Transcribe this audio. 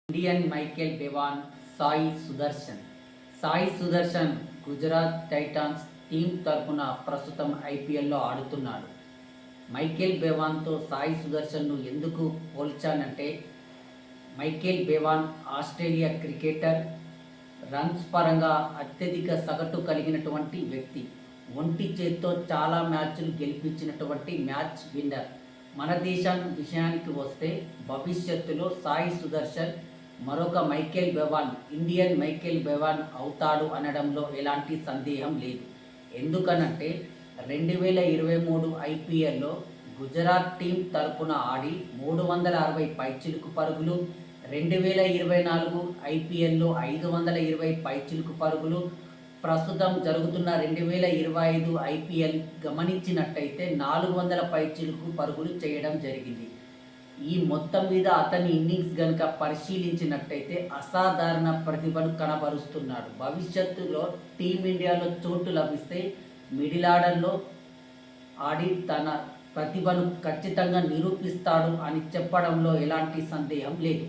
Indian Michael Bevan, Sai Sudharsan Gujarat Titans team తరపున ప్రస్తుతం ఐపీఎల్లో ఆడుతున్నాడు. మైకేల్ బెవాన్తో సాయి సుదర్శన్ను ఎందుకు పోల్చానంటే, Michael Bevan Australia cricketer, runs పరంగా అత్యధిక సగటు కలిగినటువంటి వ్యక్తి, ఒంటి చేత్తో చాలా మ్యాచ్లు గెలిపించినటువంటి మ్యాచ్ విన్నర్. మన దేశం విషయానికి వస్తే భవిష్యత్తులో సాయి సుదర్శన్ మరొక Michael Bevan, Indian Michael Bevan అవుతాడు అనడంలో ఎలాంటి సందేహం లేదు. ఎందుకనంటే 2023 ఐపీఎల్లో గుజరాత్ టీం తరపున ఆడి 360 పైచిలుకు పరుగులు, 2024 ఐపీఎల్లో 520 పైచిలుకు పరుగులు, ప్రస్తుతం జరుగుతున్న 2025 ఐపీఎల్ గమనించినట్టయితే 400 పైచిలుకు పరుగులు చేయడం జరిగింది. ఈ మొత్తం మీద అతని ఇన్నింగ్స్ గనుక పరిశీలించినట్టయితే అసాధారణ ప్రతిభను కనబరుస్తున్నాడు. భవిష్యత్తులో టీమిండియాలో చోటు లభిస్తే మిడిల్ ఆర్డర్లో ఆడి తన ప్రతిభను ఖచ్చితంగా నిరూపిస్తాడు అని చెప్పడంలో ఎలాంటి సందేహం లేదు.